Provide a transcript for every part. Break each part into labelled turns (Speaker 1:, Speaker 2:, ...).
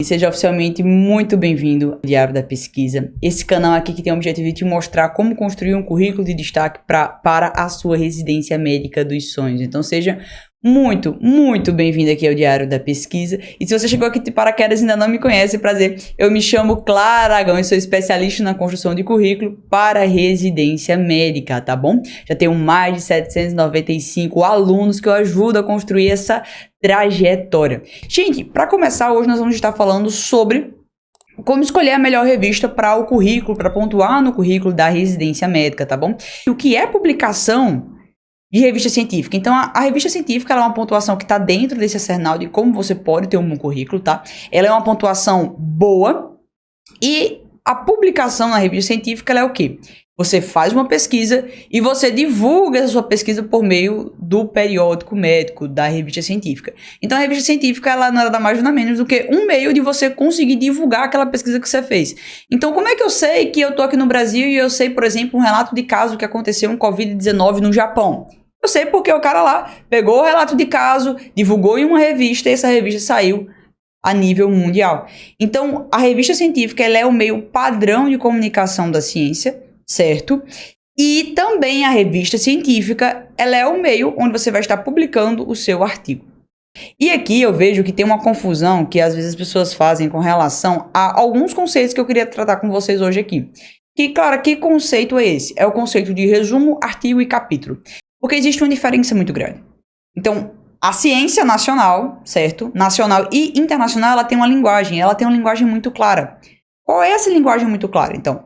Speaker 1: Seja oficialmente muito bem-vindo ao Diário da Pesquisa. Esse canal aqui que tem o objetivo de te mostrar como construir um currículo de destaque para a sua residência médica dos sonhos. Então seja muito bem-vindo aqui ao Diário da Pesquisa. E se você chegou aqui de paraquedas e ainda não me conhece, prazer, eu me chamo Clara Aragão e sou especialista na construção de currículo para residência médica, tá bom? Já tenho mais de 795 alunos que eu ajudo a construir essa trajetória. Gente, para começar, hoje nós vamos estar falando sobre como escolher a melhor revista para o currículo, para pontuar no currículo da residência médica, tá bom? E o que é publicação de revista científica? Então, a revista científica ela é uma pontuação que está dentro desse arsenal de como você pode ter um bom currículo, tá? Ela é uma pontuação boa e a publicação na revista científica ela é o quê? Você faz uma pesquisa e você divulga essa sua pesquisa por meio do periódico médico da revista científica. Então, a revista científica ela não é nada mais nada menos do que um meio de você conseguir divulgar aquela pesquisa que você fez. Então, como é que eu sei que eu tô aqui no Brasil e eu sei, por exemplo, um relato de caso que aconteceu um Covid-19 no Japão? Eu sei porque o cara lá pegou o relato de caso, divulgou em uma revista e essa revista saiu a nível mundial. Então, a revista científica ela é o meio padrão de comunicação da ciência, certo? E também a revista científica, ela é o meio onde você vai estar publicando o seu artigo. E aqui eu vejo que tem uma confusão que às vezes as pessoas fazem com relação a alguns conceitos que eu queria tratar com vocês hoje aqui. Que, claro, que conceito é esse? É o conceito de resumo, artigo e capítulo. Porque existe uma diferença muito grande. Então, a ciência nacional, certo? Nacional e internacional, ela tem uma linguagem muito clara. Qual é essa linguagem muito clara? Então,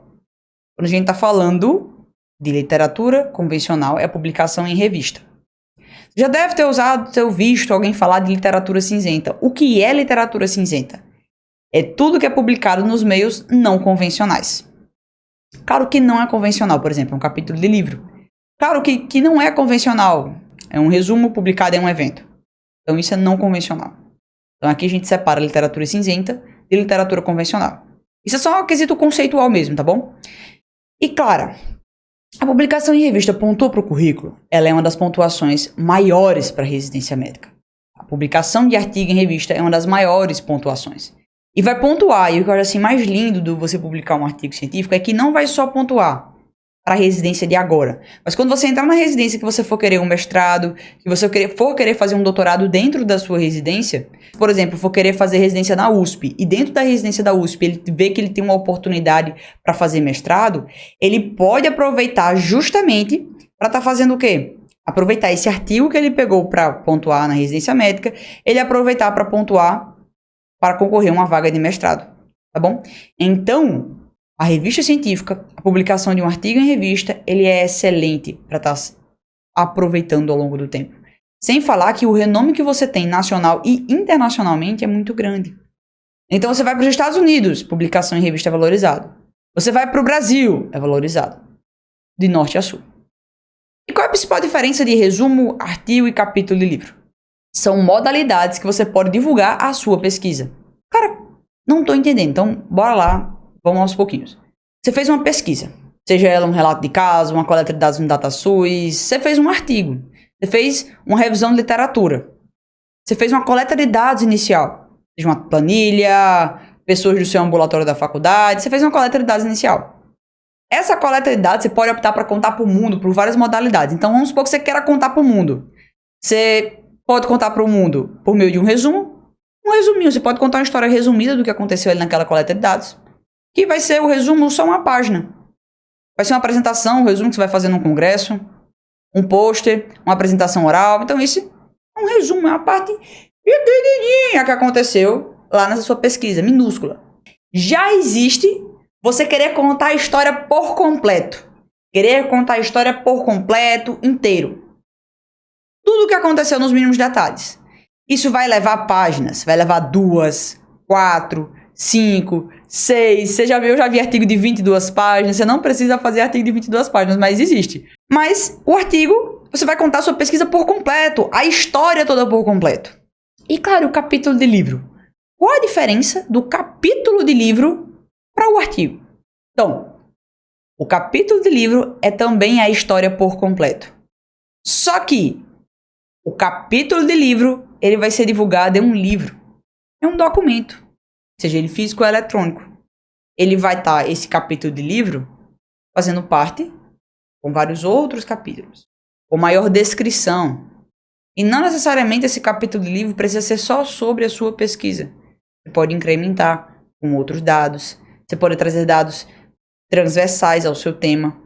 Speaker 1: quando a gente está falando de literatura convencional, é a publicação em revista. Já deve ter visto alguém falar de literatura cinzenta. O que é literatura cinzenta? É tudo que é publicado nos meios não convencionais. Claro que não é convencional, por exemplo, um capítulo de livro. Claro que não é convencional. É um resumo publicado em um evento. Então isso é não convencional. Então aqui a gente separa a literatura cinzenta de literatura convencional. Isso é só um quesito conceitual mesmo, tá bom? E claro, a publicação em revista pontua para o currículo, ela é uma das pontuações maiores para a residência médica. A publicação de artigo em revista é uma das maiores pontuações. E vai pontuar, e o que eu acho assim mais lindo de você publicar um artigo científico é que não vai só pontuar para a residência de agora. Mas quando você entrar na residência que você for querer um mestrado, que você for querer fazer um doutorado dentro da sua residência, por exemplo, for querer fazer residência na USP, e dentro da residência da USP ele vê que ele tem uma oportunidade para fazer mestrado, ele pode aproveitar justamente para estar fazendo o quê? Aproveitar esse artigo que ele pegou para pontuar na residência médica, ele aproveitar para pontuar para concorrer a uma vaga de mestrado, tá bom? Então, a revista científica, a publicação de um artigo em revista, ele é excelente para estar aproveitando ao longo do tempo. Sem falar que o renome que você tem nacional e internacionalmente é muito grande. Então você vai para os Estados Unidos, publicação em revista é valorizado. Você vai para o Brasil, é valorizado. De norte a sul. E qual é a principal diferença de resumo, artigo e capítulo de livro? São modalidades que você pode divulgar a sua pesquisa. Cara, não estou entendendo, então bora lá. Vamos aos pouquinhos. Você fez uma pesquisa, seja ela um relato de caso, uma coleta de dados no DataSUS, você fez um artigo, você fez uma revisão de literatura, você fez uma coleta de dados inicial, seja uma planilha, pessoas do seu ambulatório da faculdade, você fez uma coleta de dados inicial. Essa coleta de dados você pode optar para contar para o mundo por várias modalidades. Então vamos supor que você queira contar para o mundo. Você pode contar para o mundo por meio de um resumo, um resuminho. Você pode contar uma história resumida do que aconteceu ali naquela coleta de dados. Que vai ser o resumo só uma página. Vai ser uma apresentação, um resumo que você vai fazer num congresso, um pôster, uma apresentação oral. Então isso é um resumo, é uma parte pequenininha que aconteceu lá nessa sua pesquisa, minúscula. Já existe você querer contar a história por completo. Querer contar a história por completo, inteiro. Tudo o que aconteceu nos mínimos detalhes. Isso vai levar páginas, vai levar 2, 4, 5, 6, você já viu, eu já vi artigo de 22 páginas, você não precisa fazer artigo de 22 páginas, mas existe. Mas o artigo, você vai contar a sua pesquisa por completo, a história toda por completo. E claro, o capítulo de livro. Qual a diferença do capítulo de livro para o artigo? Então, o capítulo de livro é também a história por completo. Só que o capítulo de livro, ele vai ser divulgado em um livro. É um documento. seja ele físico ou eletrônico. Ele vai estar, esse capítulo de livro, fazendo parte com vários outros capítulos, com maior descrição. E não necessariamente esse capítulo de livro precisa ser só sobre a sua pesquisa. Você pode incrementar com outros dados, você pode trazer dados transversais ao seu tema,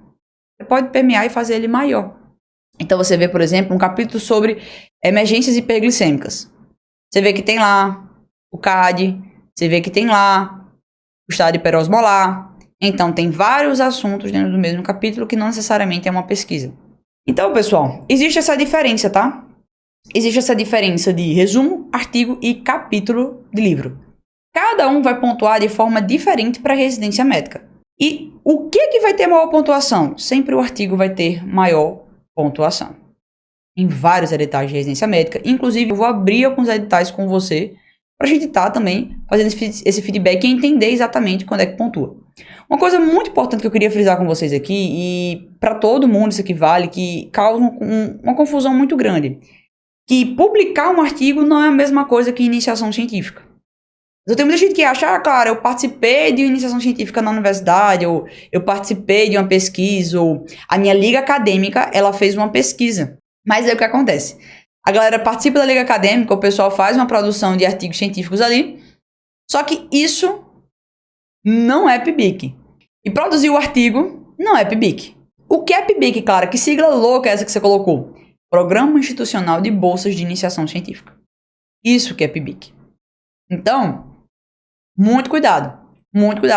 Speaker 1: você pode permear e fazer ele maior. Então você vê, por exemplo, um capítulo sobre emergências hiperglicêmicas. Você vê que tem lá o CAD, você vê que tem lá o estado hiperosmolar. Então tem vários assuntos dentro do mesmo capítulo que não necessariamente é uma pesquisa. Então, pessoal, existe essa diferença, tá? Existe essa diferença de resumo, artigo e capítulo de livro. Cada um vai pontuar de forma diferente para a residência médica. E o que vai ter maior pontuação? Sempre o artigo vai ter maior pontuação. Em vários editais de residência médica. Inclusive, eu vou abrir alguns editais com você para a gente estar também fazendo esse feedback e entender exatamente quando é que pontua. Uma coisa muito importante que eu queria frisar com vocês aqui, e para todo mundo isso aqui vale, que causa uma confusão muito grande, que publicar um artigo não é a mesma coisa que iniciação científica. Eu tenho muita gente que acha, claro, eu participei de uma iniciação científica na universidade, ou eu participei de uma pesquisa, ou a minha liga acadêmica, ela fez uma pesquisa. Mas aí o que acontece? A galera participa da liga acadêmica, o pessoal faz uma produção de artigos científicos ali, só que isso não é PIBIC. E produzir o artigo não é PIBIC. O que é PIBIC, Clara? Que sigla louca é essa que você colocou? Programa Institucional de Bolsas de Iniciação Científica. Isso que é PIBIC. Então, muito cuidado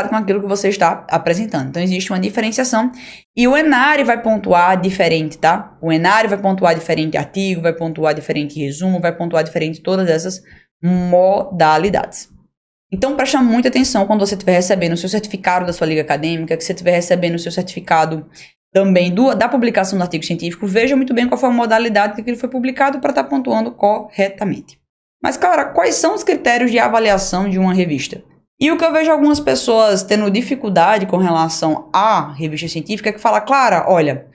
Speaker 1: com aquilo que você está apresentando. Então, existe uma diferenciação e o ENARE vai pontuar diferente, tá? O ENARE vai pontuar diferente artigo, vai pontuar diferente resumo, vai pontuar diferente todas essas modalidades. Então, presta muita atenção quando você estiver recebendo o seu certificado da sua liga acadêmica, que você estiver recebendo o seu certificado também da publicação do artigo científico, veja muito bem qual foi a modalidade que ele foi publicado para estar pontuando corretamente. Mas, cara, quais são os critérios de avaliação de uma revista? E o que eu vejo algumas pessoas tendo dificuldade com relação à revista científica é que fala, Clara, olha,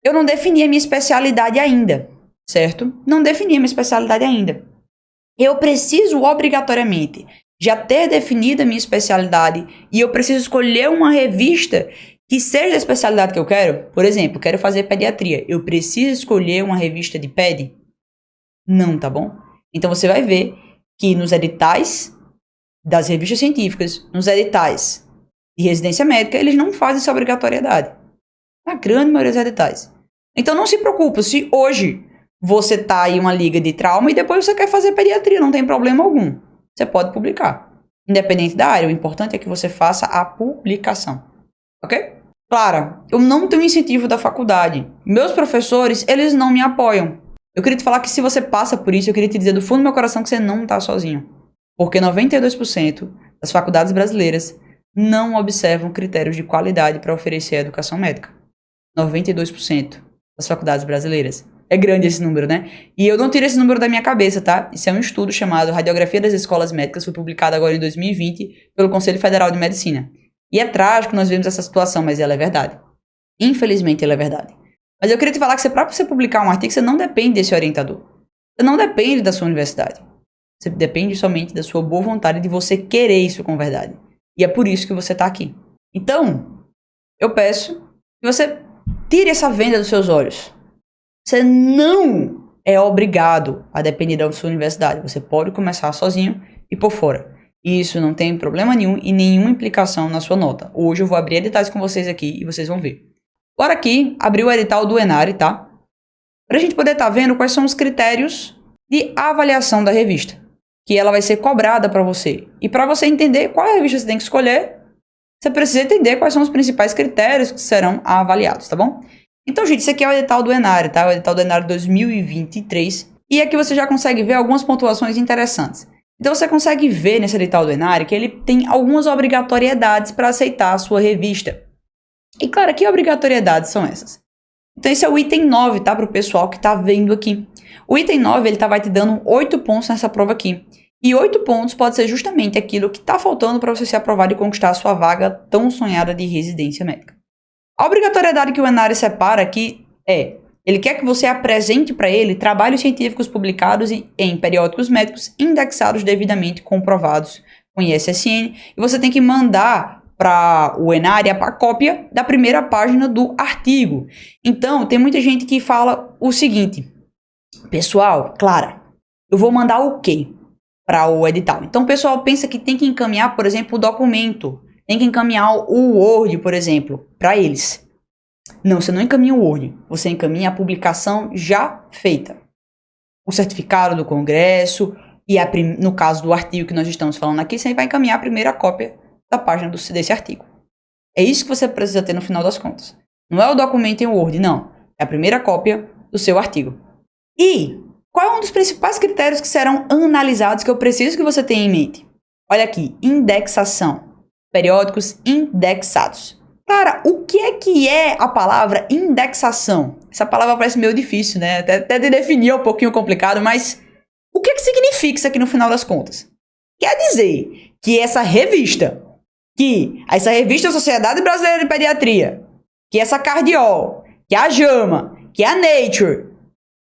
Speaker 1: eu não defini a minha especialidade ainda, certo? Não defini a minha especialidade ainda. Eu preciso obrigatoriamente já ter definido a minha especialidade e eu preciso escolher uma revista que seja a especialidade que eu quero. Por exemplo, quero fazer pediatria. Eu preciso escolher uma revista de pedi? Não, tá bom? Então você vai ver que nos editais das revistas científicas, nos editais de residência médica, eles não fazem essa obrigatoriedade. Na grande maioria dos editais. Então não se preocupe se hoje você tá em uma liga de trauma e depois você quer fazer pediatria, não tem problema algum. Você pode publicar. Independente da área, o importante é que você faça a publicação. Ok? Clara, eu não tenho incentivo da faculdade. Meus professores, eles não me apoiam. Eu queria te falar que se você passa por isso, eu queria te dizer do fundo do meu coração que você não está sozinho. Porque 92% das faculdades brasileiras não observam critérios de qualidade para oferecer a educação médica. 92% das faculdades brasileiras. É grande esse número, né? E eu não tiro esse número da minha cabeça, tá? Isso é um estudo chamado Radiografia das Escolas Médicas, foi publicado agora em 2020 pelo Conselho Federal de Medicina. E é trágico nós vemos essa situação, mas ela é verdade. Infelizmente, ela é verdade. Mas eu queria te falar que para você publicar um artigo, você não depende desse orientador. Você não depende da sua universidade. Você depende somente da sua boa vontade de você querer isso com verdade. E é por isso que você está aqui. Então, eu peço que você tire essa venda dos seus olhos. Você não é obrigado a depender da sua universidade. Você pode começar sozinho e por fora. E isso não tem problema nenhum e nenhuma implicação na sua nota. Hoje eu vou abrir editais com vocês aqui e vocês vão ver. Bora aqui abrir o edital do ENARE, tá? Pra gente poder estar vendo quais são os critérios de avaliação da revista. Que ela vai ser cobrada para você. E para você entender qual revista você tem que escolher, você precisa entender quais são os principais critérios que serão avaliados, tá bom? Então, gente, esse aqui é o edital do ENARE, tá? O edital do ENARE 2023. E aqui você já consegue ver algumas pontuações interessantes. Então, você consegue ver nesse edital do ENARE que ele tem algumas obrigatoriedades para aceitar a sua revista. E, claro, que obrigatoriedades são essas? Então, esse é o item 9, tá? Para o pessoal que está vendo aqui. O item 9, ele vai te dando 8 pontos nessa prova aqui. E 8 pontos pode ser justamente aquilo que está faltando para você ser aprovado e conquistar a sua vaga tão sonhada de residência médica. A obrigatoriedade que o ENARE separa aqui é: ele quer que você apresente para ele trabalhos científicos publicados em periódicos médicos indexados devidamente comprovados com ISSN, e você tem que mandar para o Enária a cópia da primeira página do artigo. Então, tem muita gente que fala o seguinte: pessoal, Clara, eu vou mandar o quê para o edital? Então, o pessoal pensa que tem que encaminhar, por exemplo, o documento, tem que encaminhar o Word, por exemplo, para eles. Não, você não encaminha o Word, você encaminha a publicação já feita. O certificado do Congresso e, no caso do artigo que nós estamos falando aqui, você vai encaminhar a primeira cópia da página desse artigo. É isso que você precisa ter no final das contas. Não é o documento em Word, não. É a primeira cópia do seu artigo. E qual é um dos principais critérios que serão analisados que eu preciso que você tenha em mente? Olha aqui, indexação. Periódicos indexados. Cara, o que é a palavra indexação? Essa palavra parece meio difícil, né? Até de definir é um pouquinho complicado, mas o que significa isso aqui no final das contas? Quer dizer que essa revista Sociedade Brasileira de Pediatria, que essa Cardiol, que a JAMA, que a Nature,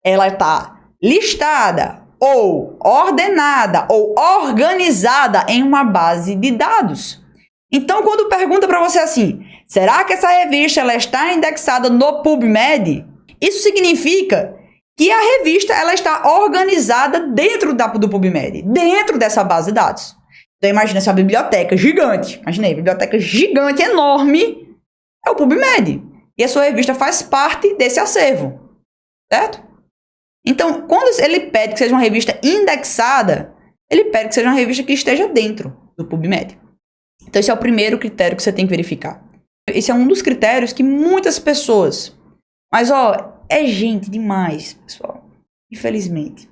Speaker 1: ela está listada ou ordenada ou organizada em uma base de dados. Então, quando pergunta para você assim, será que essa revista ela está indexada no PubMed? Isso significa que a revista ela está organizada dentro do PubMed, dentro dessa base de dados. Então, imagina essa biblioteca gigante. Imaginei, biblioteca gigante, enorme, é o PubMed. E a sua revista faz parte desse acervo, certo? Então, quando ele pede que seja uma revista indexada, ele pede que seja uma revista que esteja dentro do PubMed. Então, esse é o primeiro critério que você tem que verificar. Esse é um dos critérios que muitas pessoas, mas é gente demais, pessoal, infelizmente,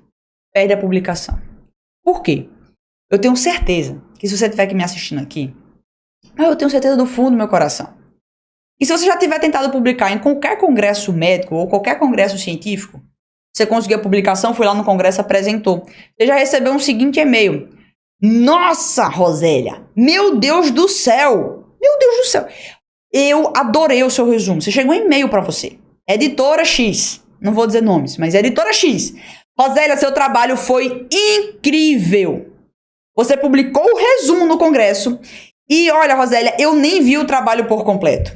Speaker 1: perde a publicação. Por quê? Eu tenho certeza que se você estiver aqui me assistindo aqui, eu tenho certeza do fundo do meu coração. E se você já tiver tentado publicar em qualquer congresso médico ou qualquer congresso científico, você conseguiu a publicação, foi lá no congresso, apresentou. Você já recebeu um seguinte e-mail. Nossa, Rosélia, meu Deus do céu, eu adorei o seu resumo. Você chegou um e-mail para você. Editora X, não vou dizer nomes, mas editora X. Rosélia, seu trabalho foi incrível. Você publicou o resumo no congresso e olha, Rosélia, eu nem vi o trabalho por completo.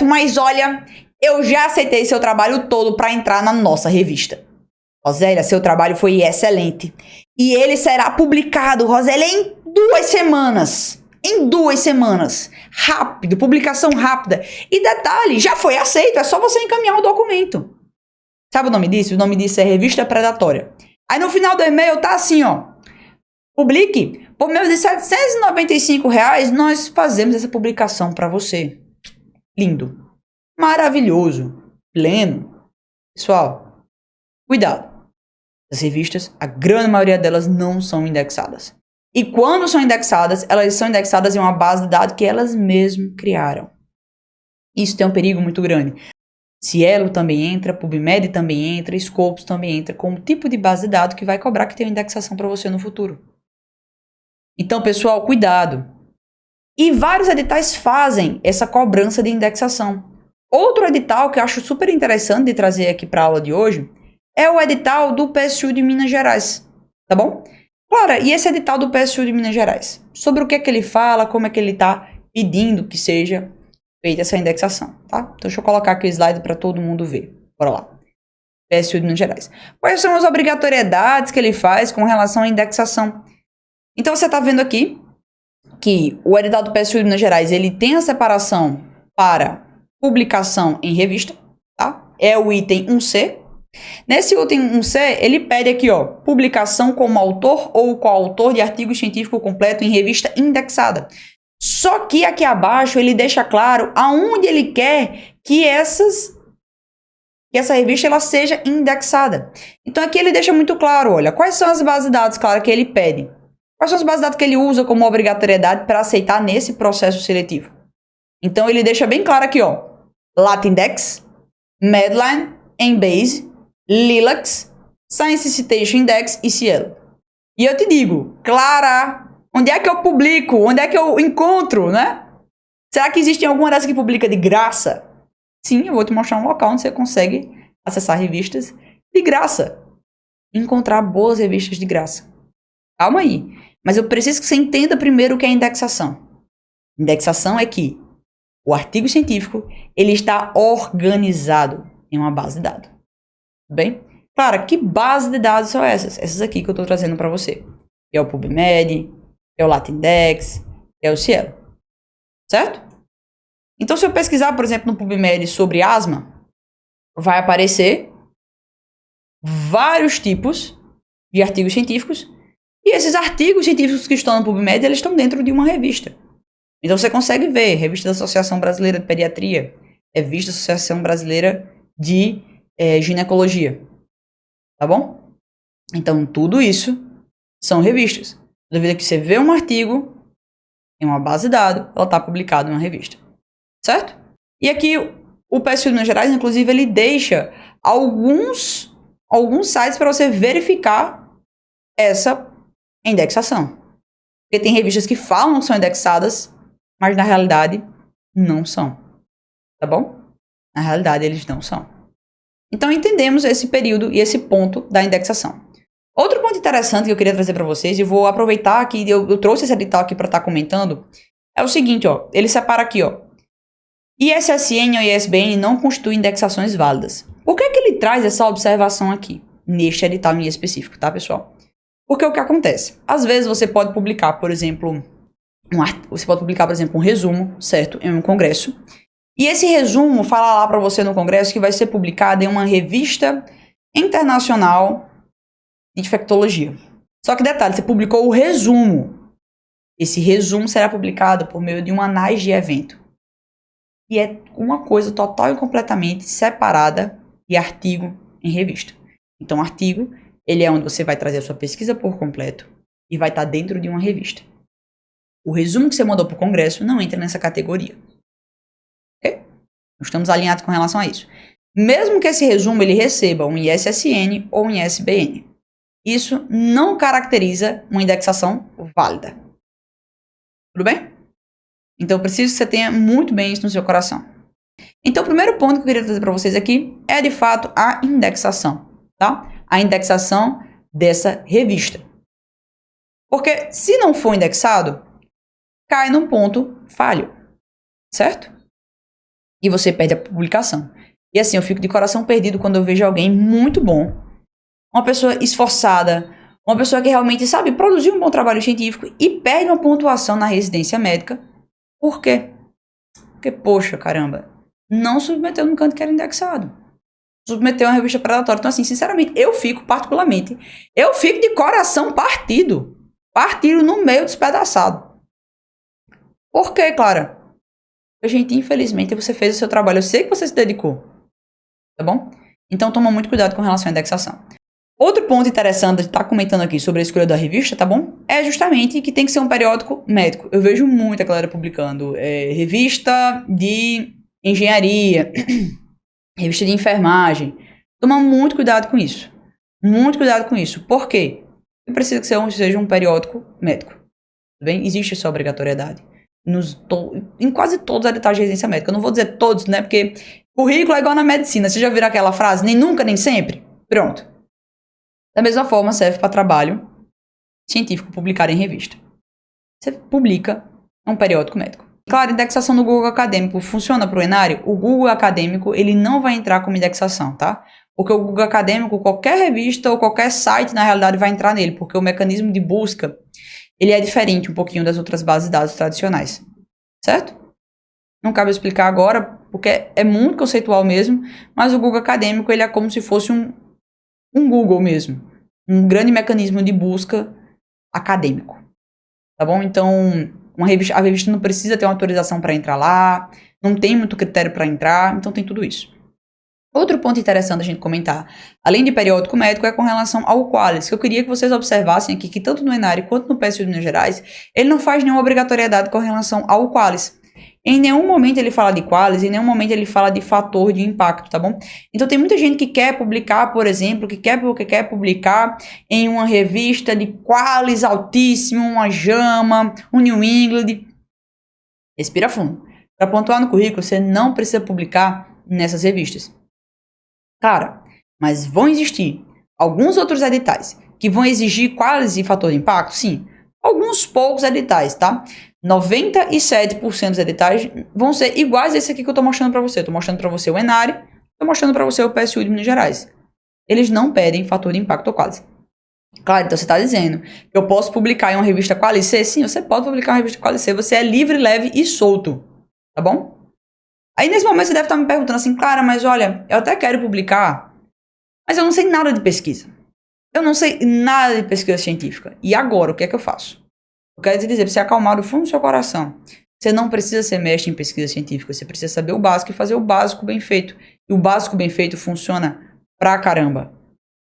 Speaker 1: Mas olha, eu já aceitei seu trabalho todo para entrar na nossa revista. Rosélia, seu trabalho foi excelente. E ele será publicado, Rosélia, em 2 semanas. Em 2 semanas. Rápido, publicação rápida. E detalhe, já foi aceito, é só você encaminhar o documento. Sabe o nome disso? O nome disso é revista predatória. Aí no final do e-mail tá assim, publique. Por menos de R$795, nós fazemos essa publicação para você. Lindo. Maravilhoso. Pleno. Pessoal, cuidado. As revistas, a grande maioria delas não são indexadas. E quando são indexadas, elas são indexadas em uma base de dados que elas mesmas criaram. Isso tem um perigo muito grande. Cielo também entra, PubMed também entra, Scopus também entra como tipo de base de dados que vai cobrar que tenha indexação para você no futuro. Então, pessoal, cuidado. E vários editais fazem essa cobrança de indexação. Outro edital que eu acho super interessante de trazer aqui para a aula de hoje é o edital do PSU de Minas Gerais, tá bom? Clara, e esse edital do PSU de Minas Gerais? Sobre o que é que ele fala, como é que ele está pedindo que seja feita essa indexação, tá? Então, deixa eu colocar aqui o slide para todo mundo ver. Bora lá. PSU de Minas Gerais. Quais são as obrigatoriedades que ele faz com relação à indexação? Então, você está vendo aqui que o edital do PSU de Minas Gerais, ele tem a separação para publicação em revista, tá? É o item 1C. Nesse item 1C, ele pede aqui, publicação como autor ou coautor de artigo científico completo em revista indexada. Só que aqui abaixo ele deixa claro aonde ele quer que essa revista ela seja indexada. Então aqui ele deixa muito claro, olha, quais são as bases de dados, claro, que ele pede. Quais são as bases de dados que ele usa como obrigatoriedade para aceitar nesse processo seletivo. Então ele deixa bem claro aqui, LatinDex, Medline, Embase, Lilacs, Science Citation Index e Cielo. E eu te digo, Clara, onde é que eu publico? Onde é que eu encontro, né? Será que existe alguma dessas que publica de graça? Sim, eu vou te mostrar um local onde você consegue acessar revistas de graça. Encontrar boas revistas de graça. Calma aí. Mas eu preciso que você entenda primeiro o que é indexação. Indexação é que o artigo científico, ele está organizado em uma base de dados. Tudo bem? Clara, que base de dados são essas? Essas aqui que eu estou trazendo para você. É o PubMed, é o LatinDex, é o Cielo. Certo? Então, se eu pesquisar, por exemplo, no PubMed sobre asma, vai aparecer vários tipos de artigos científicos. E esses artigos científicos que estão no PubMed, eles estão dentro de uma revista. Então, você consegue ver revista da Associação Brasileira de Pediatria, revista da Associação Brasileira de Ginecologia. Tá bom? Então, tudo isso são revistas. Toda vez que você vê um artigo em uma base de dados, ela está publicada em uma revista. Certo? E aqui, o PSU de Minas Gerais, inclusive, ele deixa alguns sites para você verificar essa indexação. Porque tem revistas que falam que são indexadas, mas na realidade não são. Tá bom? Na realidade, eles não são. Então, entendemos esse período e esse ponto da indexação. Outro ponto interessante que eu queria trazer para vocês, e vou aproveitar que eu trouxe esse edital aqui para estar comentando, é o seguinte, ó. Ele separa aqui, ó. ISSN ou ISBN não constituem indexações válidas. Por que ele traz essa observação aqui, neste edital em específico, tá, pessoal? Porque o que acontece? Às vezes você pode publicar, por exemplo, um resumo, certo, em um congresso, e esse resumo fala lá para você no congresso que vai ser publicado em uma revista internacional de infectologia. Só que detalhe, você publicou o resumo. Esse resumo será publicado por meio de uma análise de evento. E é uma coisa total e completamente separada de artigo em revista. Então, artigo, ele é onde você vai trazer a sua pesquisa por completo e vai estar dentro de uma revista. O resumo que você mandou para o congresso não entra nessa categoria. Ok? Estamos alinhados com relação a isso. Mesmo que esse resumo ele receba um ISSN ou um ISBN, isso não caracteriza uma indexação válida. Tudo bem? Então, eu preciso que você tenha muito bem isso no seu coração. Então, o primeiro ponto que eu queria trazer para vocês aqui é, de fato, a indexação, tá? A indexação dessa revista. Porque, se não for indexado, cai num ponto falho, certo? E você perde a publicação. E assim, eu fico de coração perdido quando eu vejo alguém muito bom, uma pessoa esforçada, uma pessoa que realmente sabe produzir um bom trabalho científico e perde uma pontuação na residência médica. Por quê? Porque, poxa, caramba, não submeteu no canto que era indexado. Submeteu uma revista predatória. Então, assim, sinceramente, eu fico de coração partido no meio despedaçado. Por quê, Clara? Gente, infelizmente, você fez o seu trabalho. Eu sei que você se dedicou. Tá bom? Então, toma muito cuidado com relação à indexação. Outro ponto interessante de estar comentando aqui sobre a escolha da revista, tá bom? É justamente que tem que ser um periódico médico. Eu vejo muita galera publicando revista de engenharia, revista de enfermagem. Toma muito cuidado com isso. Muito cuidado com isso. Por quê? Precisa que seja um periódico médico. Tudo bem? Existe essa obrigatoriedade. Em quase todos os editais de residência médica. Eu não vou dizer todos, né? Porque currículo é igual na medicina. Você já viram aquela frase? Nem nunca, nem sempre? Pronto. Da mesma forma, serve para trabalho científico publicado em revista. Você publica um periódico médico. Claro, indexação no Google Acadêmico funciona para o Enário? O Google Acadêmico, ele não vai entrar como indexação, tá? Porque o Google Acadêmico, qualquer revista ou qualquer site, na realidade, vai entrar nele, porque o mecanismo de busca, ele é diferente um pouquinho das outras bases de dados tradicionais. Certo? Não cabe explicar agora, porque é muito conceitual mesmo, mas o Google Acadêmico, ele é como se fosse um Google mesmo. Um grande mecanismo de busca acadêmico. Tá bom? Então, a revista não precisa ter uma autorização para entrar lá, não tem muito critério para entrar, então tem tudo isso. Outro ponto interessante a gente comentar, além de periódico médico, é com relação ao Qualis, que eu queria que vocês observassem aqui que tanto no Enário quanto no PSU de Minas Gerais, ele não faz nenhuma obrigatoriedade com relação ao Qualis. Em nenhum momento ele fala de Qualis, em nenhum momento ele fala de fator de impacto, tá bom? Então tem muita gente que quer publicar, por exemplo, que quer publicar em uma revista de Qualis altíssimo, uma JAMA, um New England. Respira fundo. Para pontuar no currículo, você não precisa publicar nessas revistas. Cara, mas vão existir alguns outros editais que vão exigir quase fator de impacto? Sim. Alguns poucos editais, tá? 97% dos editais vão ser iguais a esse aqui que eu tô mostrando para você. Eu tô mostrando para você o Enare, tô mostrando para você o PSU de Minas Gerais. Eles não pedem fator de impacto ou quase. Claro, então você está dizendo que eu posso publicar em uma revista Qualicê? Sim, você pode publicar em uma revista Qualicê. Você é livre, leve e solto. Tá bom? Aí nesse momento você deve estar me perguntando assim, Clara, mas olha, eu até quero publicar, mas eu não sei nada de pesquisa. Eu não sei nada de pesquisa científica. E agora, o que é que eu faço? Eu quero te dizer, para você acalmar o fundo do seu coração. Você não precisa ser mestre em pesquisa científica. Você precisa saber o básico e fazer o básico bem feito. E o básico bem feito funciona pra caramba.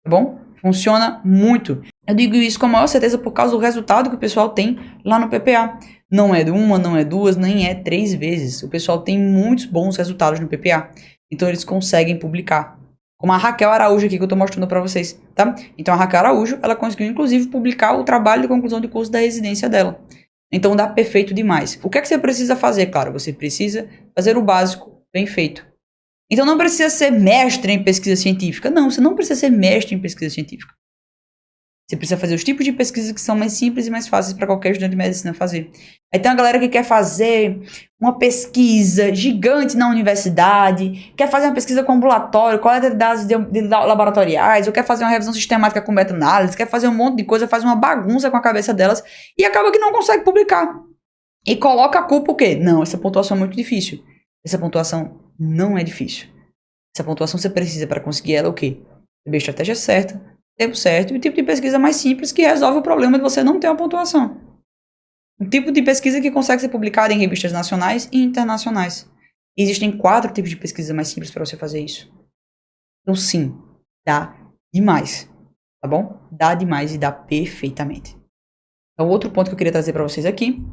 Speaker 1: Tá bom? Funciona muito. Eu digo isso com a maior certeza por causa do resultado que o pessoal tem lá no PPA. Não é uma, não é duas, nem é 3 vezes. O pessoal tem muitos bons resultados no PPA. Então eles conseguem publicar. Como a Raquel Araújo aqui que eu tô mostrando pra vocês, tá? Então a Raquel Araújo, ela conseguiu inclusive publicar o trabalho de conclusão de curso da residência dela. Então dá perfeito demais. O que é que você precisa fazer? Claro, você precisa fazer o básico bem feito. Então não precisa ser mestre em pesquisa científica. Não, você não precisa ser mestre em pesquisa científica. Você precisa fazer os tipos de pesquisa que são mais simples e mais fáceis para qualquer estudante de medicina fazer. Aí tem uma galera que quer fazer uma pesquisa gigante na universidade, quer fazer uma pesquisa com ambulatório, coleta de dados de laboratoriais, ou quer fazer uma revisão sistemática com meta-análise, quer fazer um monte de coisa, faz uma bagunça com a cabeça delas e acaba que não consegue publicar. E coloca a culpa o quê? Não, essa pontuação é muito difícil. Essa pontuação não é difícil. Essa pontuação você precisa para conseguir ela o quê? Saber a estratégia certa, tempo certo e o tipo de pesquisa mais simples que resolve o problema de você não ter uma pontuação. Um tipo de pesquisa que consegue ser publicada em revistas nacionais e internacionais. Existem 4 tipos de pesquisa mais simples para você fazer isso. Então sim, dá demais. Tá bom? Dá demais e dá perfeitamente. Então outro ponto que eu queria trazer para vocês aqui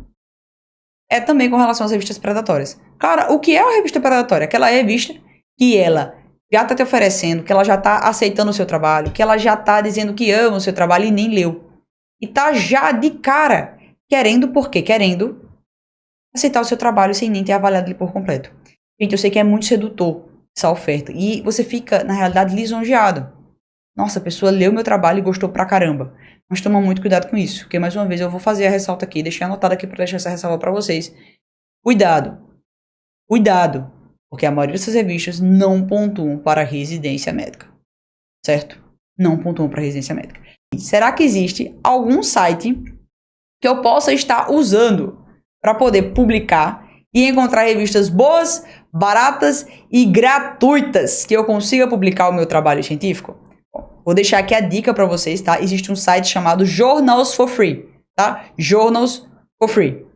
Speaker 1: é também com relação às revistas predatórias. Cara, o que é uma revista predatória? Aquela revista que ela já tá te oferecendo, que ela já tá aceitando o seu trabalho, que ela já tá dizendo que ama o seu trabalho e nem leu. E tá já de cara querendo, por quê? Querendo aceitar o seu trabalho sem nem ter avaliado ele por completo. Gente, eu sei que é muito sedutor essa oferta. E você fica, na realidade, lisonjeado. Nossa, a pessoa leu meu trabalho e gostou pra caramba. Mas toma muito cuidado com isso. Porque, mais uma vez, eu vou fazer a ressalta aqui, deixei anotado aqui pra deixar essa ressalva pra vocês. Cuidado. Cuidado. Porque a maioria dessas revistas não pontuam para residência médica. Certo? Não pontuam para residência médica. Será que existe algum site que eu possa estar usando para poder publicar e encontrar revistas boas, baratas e gratuitas que eu consiga publicar o meu trabalho científico? Bom, vou deixar aqui a dica para vocês, tá? Existe um site chamado Journals for Free, tá? Journals for Free.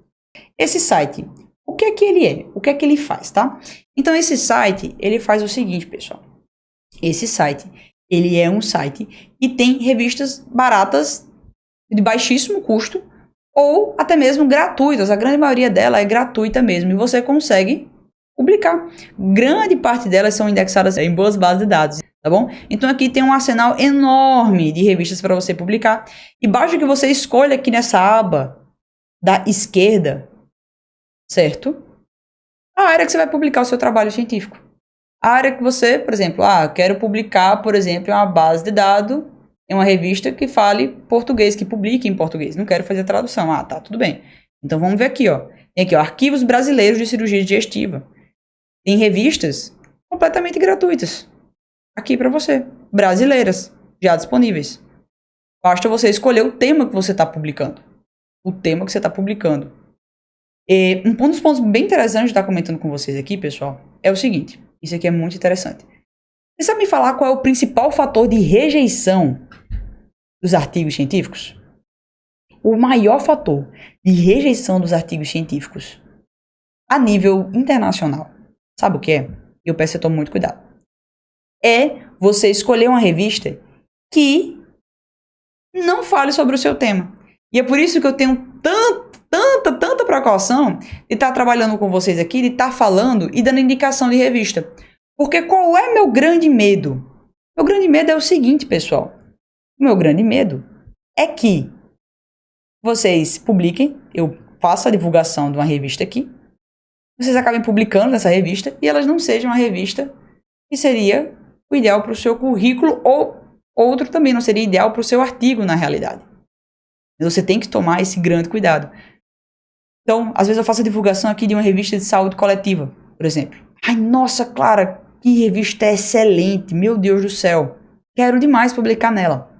Speaker 1: Esse site, o que é que ele é? O que é que ele faz, tá? Então, esse site, ele faz o seguinte, pessoal. Esse site, ele é um site que tem revistas baratas, de baixíssimo custo, ou até mesmo gratuitas. A grande maioria dela é gratuita mesmo, e você consegue publicar. Grande parte delas são indexadas em boas bases de dados, tá bom? Então, aqui tem um arsenal enorme de revistas para você publicar. E basta que você escolha aqui nessa aba da esquerda, certo? A área que você vai publicar o seu trabalho científico. A área que você, por exemplo, quero publicar, por exemplo, uma base de dados em uma revista que fale português, que publique em português. Não quero fazer tradução. Tá, tudo bem. Então vamos ver aqui, ó. Tem aqui, ó, Arquivos Brasileiros de Cirurgia Digestiva. Tem revistas completamente gratuitas. Aqui para você. Brasileiras, já disponíveis. Basta você escolher o tema que você está publicando. O tema que você está publicando. E um dos pontos bem interessantes de estar comentando com vocês aqui, pessoal, é o seguinte. Isso aqui é muito interessante. Você sabe me falar qual é o principal fator de rejeição dos artigos científicos? O maior fator de rejeição dos artigos científicos a nível internacional, sabe o que é? Eu peço que você tome muito cuidado. É você escolher uma revista que não fale sobre o seu tema. E é por isso que eu tenho tanta precaução de estar trabalhando com vocês aqui, de estar falando e dando indicação de revista. Porque qual é meu grande medo? Meu grande medo é o seguinte, pessoal. O meu grande medo é que vocês publiquem, eu faço a divulgação de uma revista aqui, vocês acabem publicando nessa revista e elas não sejam uma revista que seria o ideal para o seu currículo ou outro também não seria ideal para o seu artigo na realidade. Você tem que tomar esse grande cuidado. Então, às vezes eu faço a divulgação aqui de uma revista de saúde coletiva, por exemplo. Ai, nossa, Clara, que revista excelente, meu Deus do céu. Quero demais publicar nela.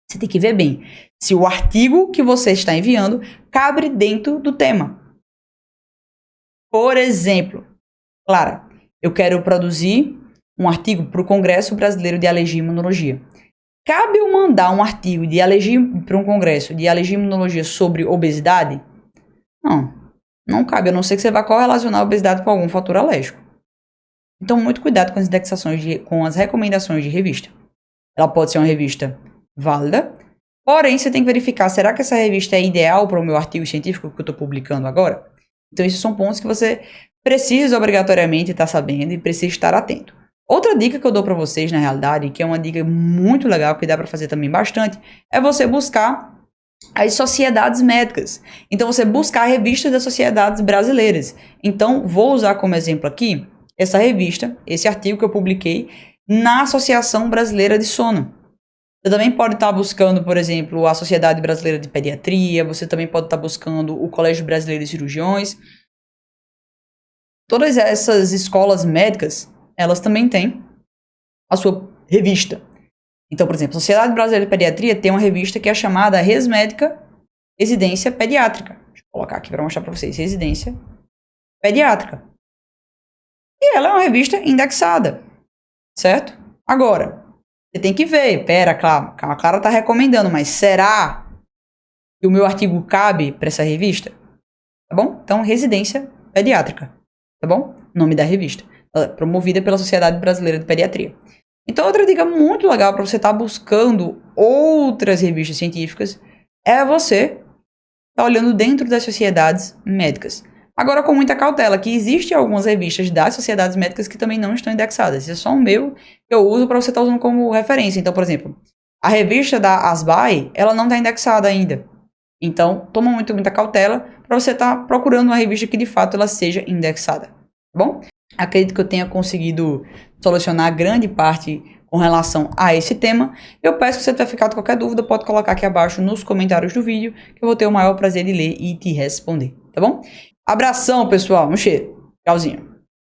Speaker 1: Você tem que ver bem se o artigo que você está enviando cabe dentro do tema. Por exemplo, Clara, eu quero produzir um artigo para o Congresso Brasileiro de Alergia e Imunologia. Cabe eu mandar um artigo de alergia para um congresso de alergia e imunologia sobre obesidade? Não cabe, a não ser que você vá correlacionar a obesidade com algum fator alérgico. Então, muito cuidado com as indexações, com as recomendações de revista. Ela pode ser uma revista válida, porém, você tem que verificar, será que essa revista é ideal para o meu artigo científico que eu estou publicando agora? Então, esses são pontos que você precisa obrigatoriamente estar sabendo e precisa estar atento. Outra dica que eu dou para vocês, na realidade, que é uma dica muito legal, que dá para fazer também bastante, é você buscar as sociedades médicas. Então, você buscar revistas das sociedades brasileiras. Então, vou usar como exemplo aqui essa revista, esse artigo que eu publiquei na Associação Brasileira de Sono. Você também pode estar buscando, por exemplo, a Sociedade Brasileira de Pediatria, você também pode estar buscando o Colégio Brasileiro de Cirurgiões. Todas essas escolas médicas, elas também têm a sua revista. Então, por exemplo, a Sociedade Brasileira de Pediatria tem uma revista que é chamada Res Médica Residência Pediátrica. Deixa eu colocar aqui para mostrar para vocês. Residência Pediátrica. E ela é uma revista indexada, certo? Agora, você tem que ver. Pera, a Clara está recomendando, mas será que o meu artigo cabe para essa revista? Tá bom? Então, Residência Pediátrica. Tá bom? Nome da revista. Promovida pela Sociedade Brasileira de Pediatria. Então, outra dica muito legal para você estar buscando outras revistas científicas é você estar olhando dentro das sociedades médicas. Agora, com muita cautela, que existem algumas revistas das sociedades médicas que também não estão indexadas. Esse é só um meu que eu uso para você estar usando como referência. Então, por exemplo, a revista da ASBAI, ela não está indexada ainda. Então, toma muita cautela para você estar procurando uma revista que, de fato, ela seja indexada. Tá bom? Acredito que eu tenha conseguido solucionar grande parte com relação a esse tema. Eu peço que se você tiver ficado com qualquer dúvida, pode colocar aqui abaixo nos comentários do vídeo, que eu vou ter o maior prazer de ler e te responder, tá bom? Abração, pessoal. Um cheiro. Tchauzinho.